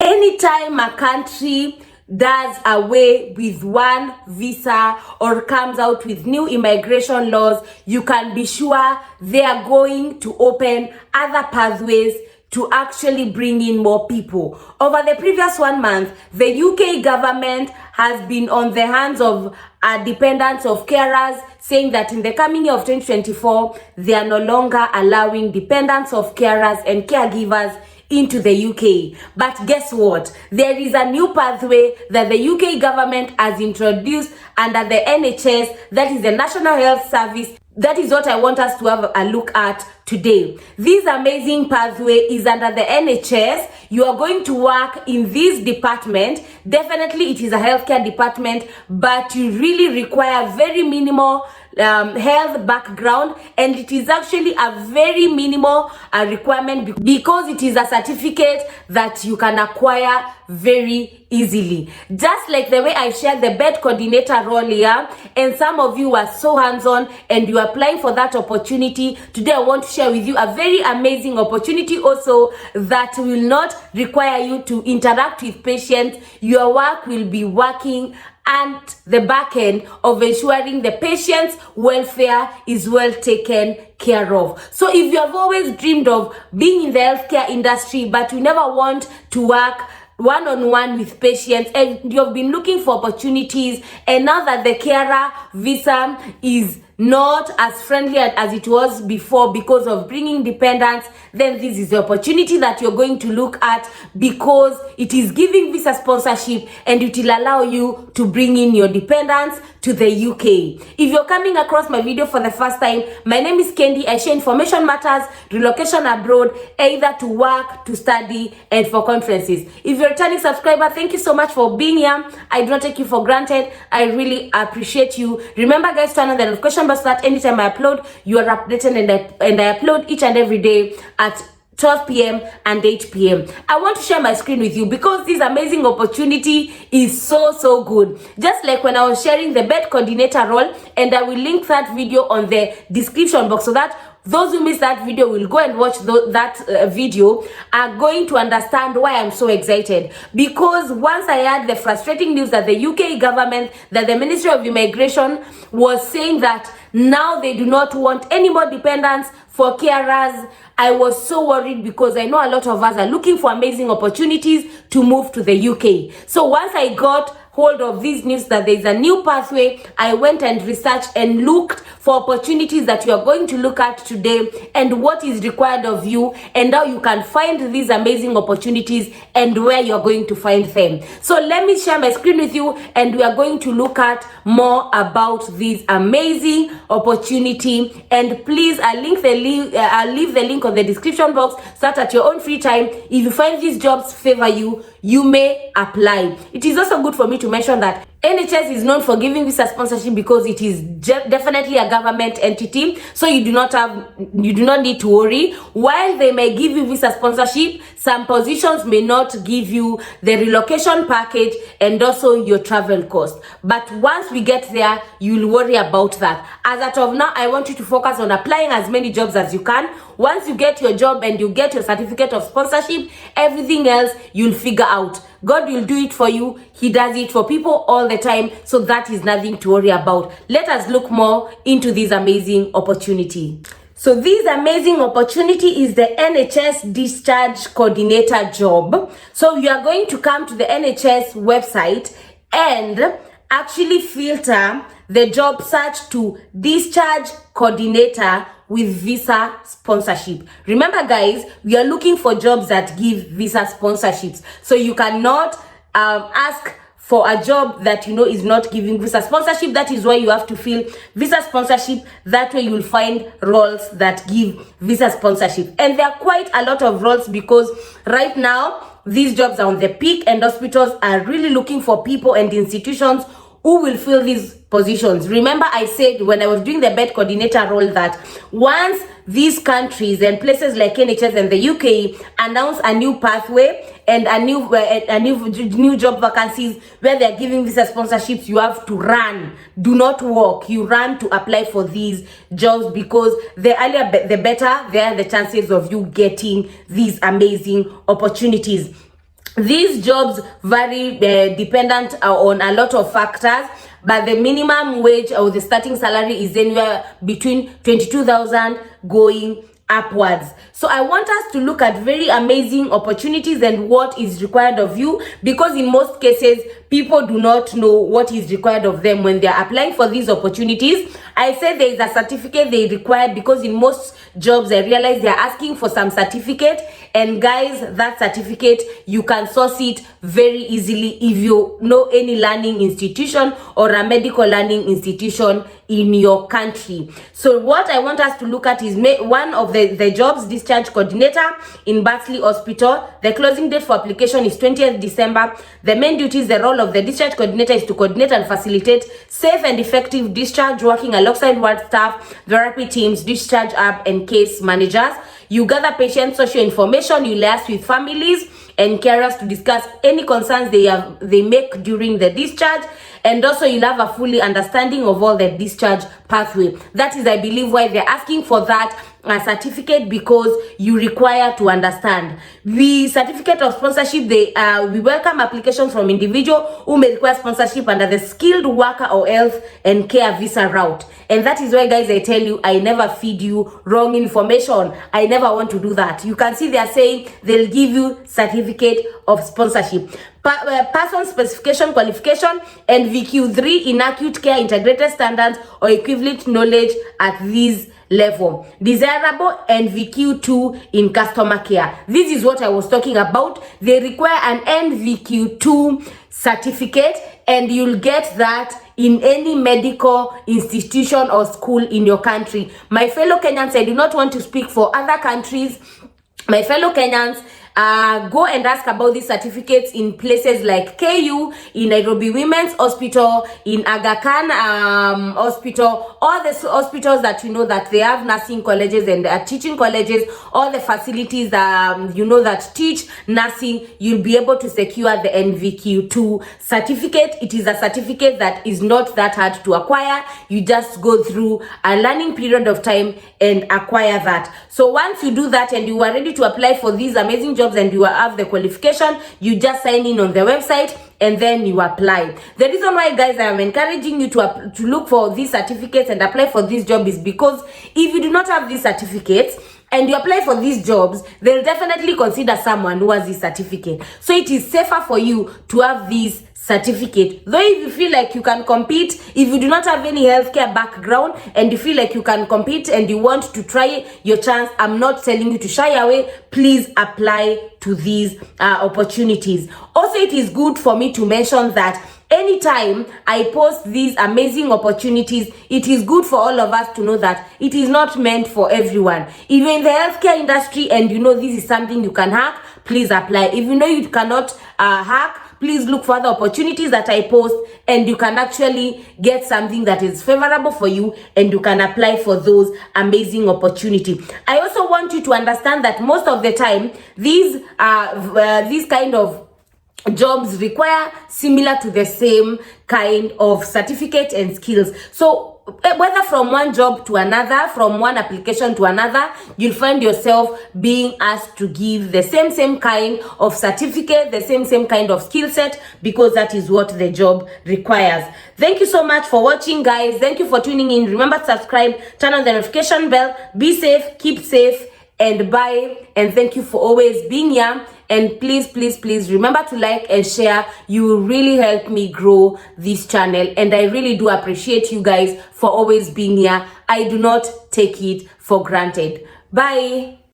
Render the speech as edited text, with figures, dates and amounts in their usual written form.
Anytime a country does away with one visa or comes out with new immigration laws, you can be sure they are going to open other pathways to actually bring in more people. Over the previous 1 month, the UK government has been on the hands of dependents of carers, saying that in the coming year of 2024, they are no longer allowing dependents of carers and caregivers into the UK. But guess what? There is a new pathway that the UK government has introduced under the NHS, that is the National Health Service. That is what I want us to have a look at today. This amazing pathway is under the NHS. You are going to work in this department. Definitely it is a healthcare department, but you really require very minimal health background, and it is actually a very minimal requirement because it is a certificate that you can acquire very easily. Just like the way I shared the bed coordinator role here, and some of you are so hands-on and you are applying for that opportunity. Today I want to share with you a very amazing opportunity also that will not require you to interact with patients. Your work will be working and the back end of ensuring the patient's welfare is well taken care of. So if you have always dreamed of being in the healthcare industry, but you never want to work one-on-one with patients, and you've been looking for opportunities, and now that the carer visa is not as friendly as it was before because of bringing dependents, then this is the opportunity that you're going to look at, because it is giving visa sponsorship and it will allow you to bring in your dependents to the UK. If you're coming across my video for the first time, my name is Kendi. I share information matters, relocation abroad, either to work, to study, and for conferences. If you're a returning subscriber, thank you so much for being here. I do not take you for granted. I really appreciate you. Remember guys, turn on the notification bell so that anytime I upload, you are updated, and I upload each and every day at 12 p.m. and 8 p.m. I want to share my screen with you because this amazing opportunity is so good. Just like when I was sharing the bed coordinator role, and I will link that video on the description box so that those who missed that video will go and watch that video, are going to understand why I'm so excited. Because once I heard the frustrating news that the UK government, that the Ministry of Immigration was saying that now they do not want any more dependents for carers, I was so worried because I know a lot of us are looking for amazing opportunities to move to the UK. So once I got hold of this news that there is a new pathway, I went and researched and looked for opportunities that you are going to look at today, and what is required of you, and how you can find these amazing opportunities and where you are going to find them. So let me share my screen with you, and we are going to look at more about this amazing opportunity. And please, I'll leave the link on the description box so that at your own free time, if you find these jobs favor you, you may apply. It is also good for me to mention that NHS is known for giving visa sponsorship because it is definitely a government entity, so you do not need to worry. While they may give you visa sponsorship, some positions may not give you the relocation package and also your travel cost. But once we get there, you'll worry about that. As of now, I want you to focus on applying as many jobs as you can. Once you get your job and you get your certificate of sponsorship, everything else you'll figure out. God will do it for you. He does it for people all the time, so that is nothing to worry about. Let us look more into this amazing opportunity. So this amazing opportunity is the NHS Discharge Coordinator Job. So you are going to come to the NHS website and actually filter the job search to Discharge Coordinator with visa sponsorship. Remember guys, we are looking for jobs that give visa sponsorships. So you cannot ask for a job that you know is not giving visa sponsorship. That is why you have to fill visa sponsorship. That way you will find roles that give visa sponsorship. And there are quite a lot of roles because right now these jobs are on the peak, and hospitals are really looking for people and institutions who will fill these positions. Remember I said when I was doing the bed coordinator role that once these countries and places like NHS and the UK announce a new pathway and a new job vacancies where they're giving visa sponsorships, you have to run. Do not walk. You run to apply for these jobs, because the earlier the better, there are the chances of you getting these amazing opportunities. These jobs vary dependent on a lot of factors, but the minimum wage or the starting salary is anywhere between 22,000 going upwards. So I want us to look at very amazing opportunities and what is required of you, because in most cases people do not know what is required of them when they are applying for these opportunities. I say there is a certificate they require, because in most jobs I realize they are asking for some certificate, and guys, that certificate you can source it very easily if you know any learning institution or a medical learning institution in your country. So what I want us to look at is one of the jobs, Discharge Coordinator in Bartley Hospital. The closing date for application is 20th December. The main duties, the role of the Discharge Coordinator is to coordinate and facilitate safe and effective discharge, working alongside ward staff, therapy teams, discharge hub, and case managers. You gather patient social information, you liaise with families and carers to discuss any concerns they make during the discharge, and also you'll have a fully understanding of all the discharge pathway. That is, I believe, why they're asking for that certificate, because you require to understand. The certificate of sponsorship, we welcome applications from individual who may require sponsorship under the skilled worker or health and care visa route. And that is why, guys, I tell you, I never feed you wrong information. I never want to do that. You can see they are saying they'll give you certificate of sponsorship, person specification qualification, and VQ3 in acute care integrated standards or equivalent knowledge at this level, desirable, and VQ2 in customer care. This is what I was talking about. They require an NVQ2 certificate, and you'll get that in any medical institution or school in your country. My fellow Kenyans, I do not want to speak for other countries. My fellow Kenyans, go and ask about these certificates in places like KU, in Nairobi Women's Hospital, in Aga Khan Hospital, all the hospitals that you know that they have nursing colleges and teaching colleges, all the facilities you know that teach nursing. You'll be able to secure the NVQ2 certificate. It is a certificate that is not that hard to acquire. You just go through a learning period of time and acquire that. So once you do that and you are ready to apply for these amazing jobs and you have the qualification, you just sign in on the website and then you apply. The reason why, guys, I am encouraging you to look for these certificates and apply for this job is because if you do not have these certificates and you apply for these jobs, they'll definitely consider someone who has this certificate. So it is safer for you to have these certificate. Though if you feel like you can compete, if you do not have any healthcare background and you feel like you can compete and you want to try your chance, I'm not telling you to shy away. Please apply to these opportunities. Also, it is good for me to mention that anytime I post these amazing opportunities, it is good for all of us to know that it is not meant for everyone. If you're in the healthcare industry and you know this is something you can hack, please apply. If you know you cannot hack, please look for other opportunities that I post, and you can actually get something that is favorable for you and you can apply for those amazing opportunities. I also want you to understand that most of the time, these kind of jobs require similar to the same kind of certificate and skills. So whether from one job to another, from one application to another, you'll find yourself being asked to give the same kind of certificate, the same kind of skill set, because that is what the job requires. Thank you so much for watching, guys. Thank you for tuning in. Remember to subscribe, turn on the notification bell. Be safe, keep safe, and bye. And thank you for always being here. And please remember to like and share. You will really help me grow this channel, and I really do appreciate you guys for always being here. I do not take it for granted. Bye.